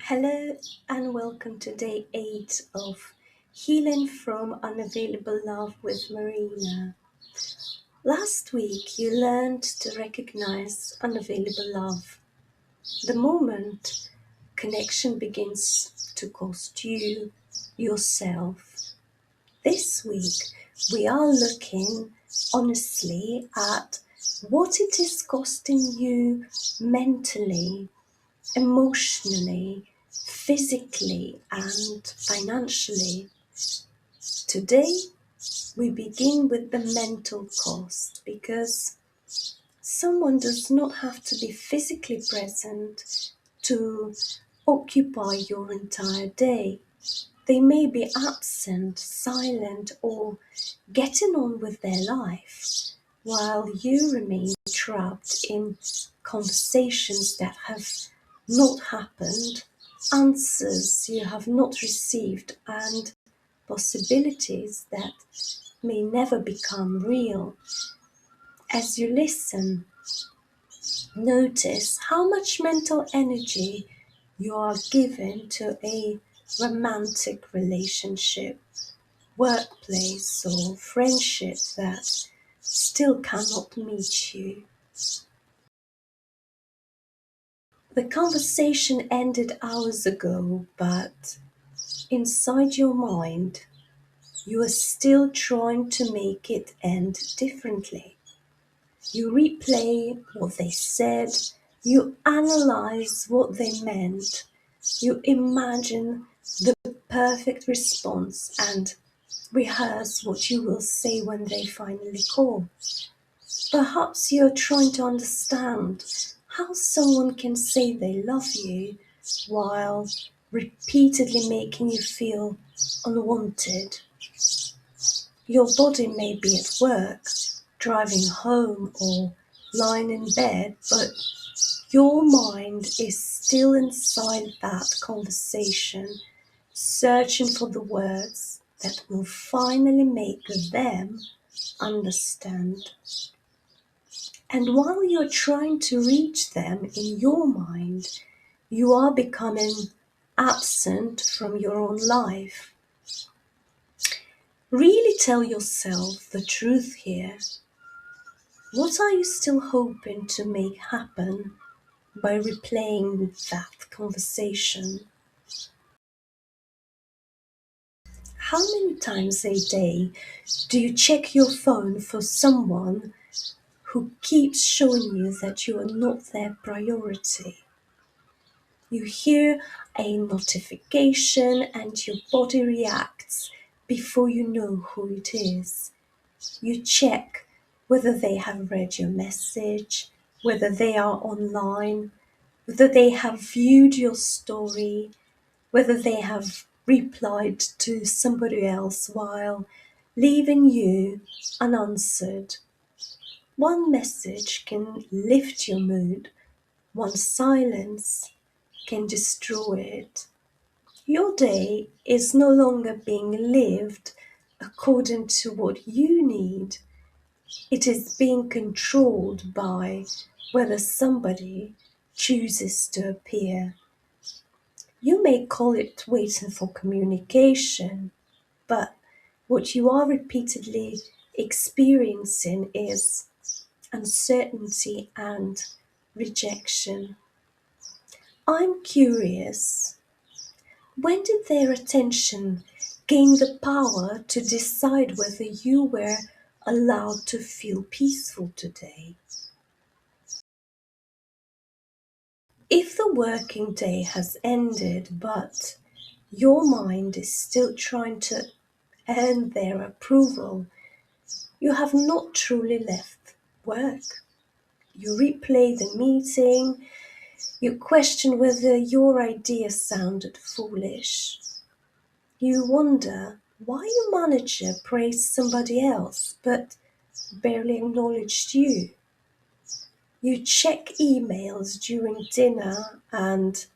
Hello and welcome to day 8 of Healing from Unavailable Love with Marina. Last week you learned to recognize unavailable love. The moment connection begins to cost you yourself. This week we are looking honestly at what it is costing you mentally, emotionally, physically, and financially. Today, we begin with the mental cost because someone does not have to be physically present to occupy your entire day. They may be absent, silent, or getting on with their life while you remain trapped in conversations that have not happened, answers you have not received, and possibilities that may never become real. As you listen, notice how much mental energy you are given to a romantic relationship, workplace, or friendship that still cannot meet you. The conversation ended hours ago, but inside your mind, you are still trying to make it end differently. You replay what they said, you analyze what they meant, you imagine the perfect response and rehearse what you will say when they finally call. Perhaps you're trying to understand how someone can say they love you while repeatedly making you feel unwanted. Your body may be at work, driving home, or lying in bed, but your mind is still inside that conversation, searching for the words that will finally make them understand. And while you're trying to reach them in your mind, you are becoming absent from your own life. Really tell yourself the truth here. What are you still hoping to make happen by replaying that conversation? How many times a day do you check your phone for someone who keeps showing you that you are not their priority? You hear a notification and your body reacts before you know who it is. You check whether they have read your message, whether they are online, whether they have viewed your story, whether they have replied to somebody else while leaving you unanswered. One message can lift your mood, one silence can destroy it. Your day is no longer being lived according to what you need. It is being controlled by whether somebody chooses to appear. You may call it waiting for communication, but what you are repeatedly experiencing is uncertainty and rejection. I'm curious, when did their attention gain the power to decide whether you were allowed to feel peaceful today? If the working day has ended, but your mind is still trying to earn their approval, you have not truly left work. You replay the meeting, you question whether your idea sounded foolish. You wonder why your manager praised somebody else but barely acknowledged you. You check emails during dinner and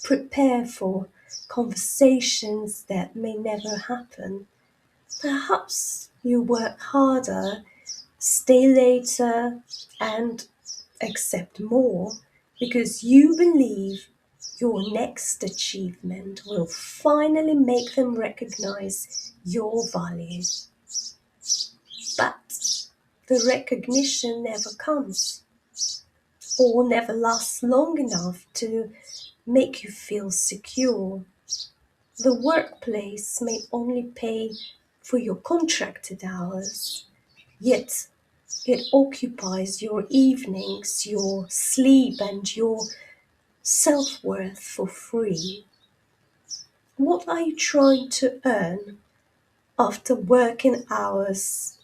prepare for conversations that may never happen. Perhaps you work harder, stay later, and accept more because you believe Your next achievement will finally make them recognize your value. But the recognition never comes or never lasts long enough to make you feel secure. The workplace may only pay for your contracted hours, yet it occupies your evenings, your sleep, and your self-worth for free. What are you trying to earn after working hours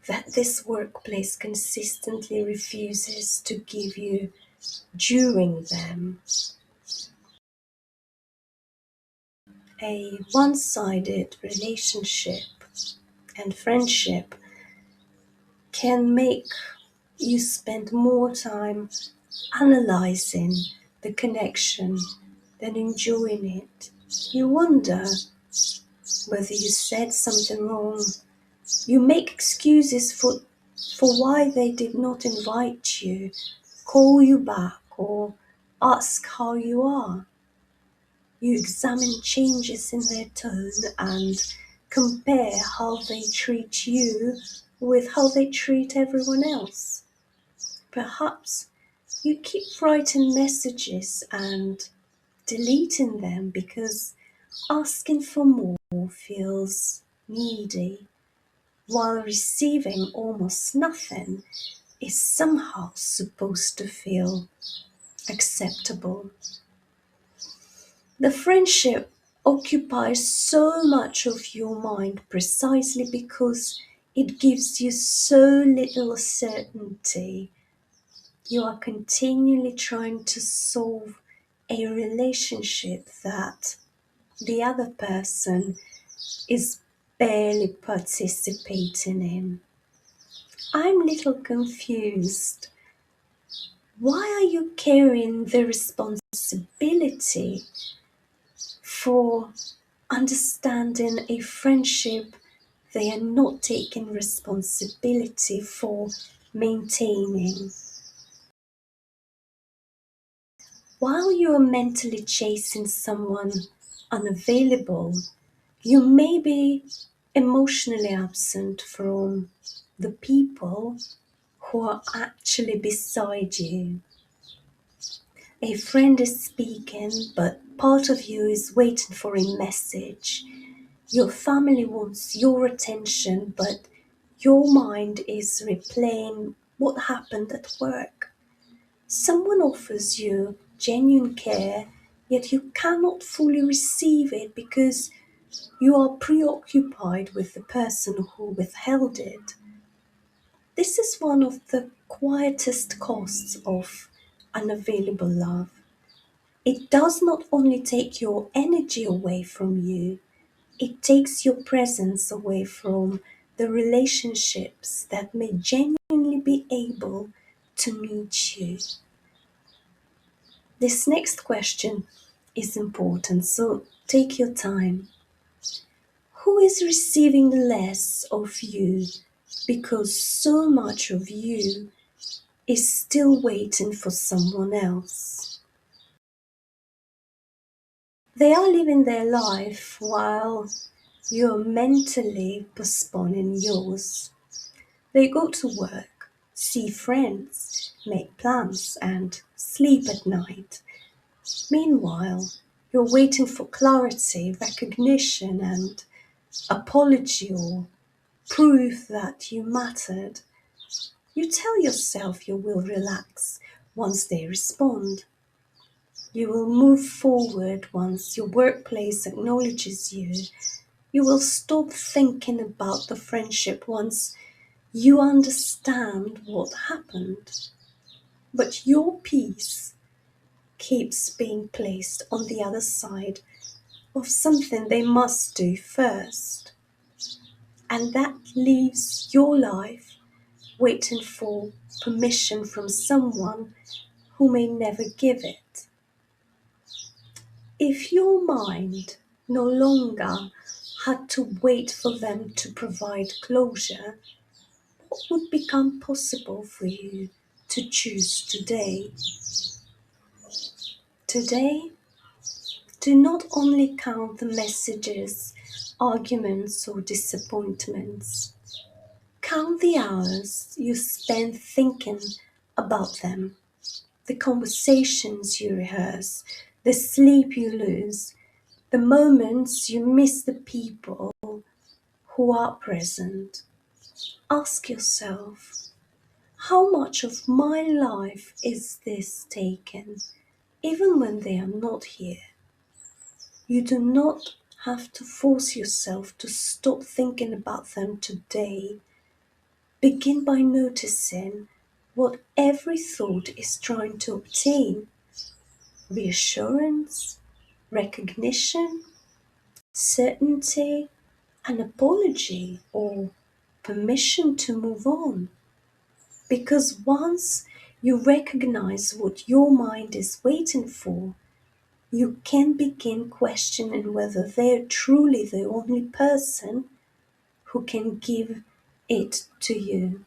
that this workplace consistently refuses to give you during them? A one-sided relationship and friendship can make you spend more time analyzing the connection than enjoying it. You wonder whether you said something wrong. You make excuses for why they did not invite you, call you back, or ask how you are. You examine changes in their tone and compare how they treat you with how they treat everyone else. Perhaps you keep writing messages and deleting them because asking for more feels needy, while receiving almost nothing is somehow supposed to feel acceptable. The friendship occupies so much of your mind precisely because it gives you so little certainty. You are continually trying to solve a relationship that the other person is barely participating in. I'm a little confused. Why are you carrying the responsibility for understanding a friendship they are not taking responsibility for maintaining? While you are mentally chasing someone unavailable, you may be emotionally absent from the people who are actually beside you. A friend is speaking, but part of you is waiting for a message. Your family wants your attention, but your mind is replaying what happened at work. Someone offers you genuine care, yet you cannot fully receive it because you are preoccupied with the person who withheld it. This is one of the quietest costs of unavailable love. It does not only take your energy away from you, it takes your presence away from the relationships that may genuinely be able to meet you. This next question is important, so take your time. Who is receiving less of you because so much of you is still waiting for someone else? They are living their life while you're mentally postponing yours. They go to work, see friends, make plans, and sleep at night. Meanwhile, you're waiting for clarity, recognition, and apology or proof that you mattered. You tell yourself you will relax once they respond. You will move forward once your workplace acknowledges you. You will stop thinking about the friendship once you understand what happened. But your peace keeps being placed on the other side of something they must do first. And that leaves your life waiting for permission from someone who may never give it. If your mind no longer had to wait for them to provide closure, what would become possible for you to choose today? Today, do not only count the messages, arguments, or disappointments. Count the hours you spend thinking about them, the conversations you rehearse, the sleep you lose, the moments you miss the people who are present. Ask yourself, how much of my life is this taken, even when they are not here? You do not have to force yourself to stop thinking about them today. Begin by noticing what every thought is trying to obtain: reassurance, recognition, certainty, an apology, or permission to move on. Because once you recognize what your mind is waiting for, you can begin questioning whether they're truly the only person who can give it to you.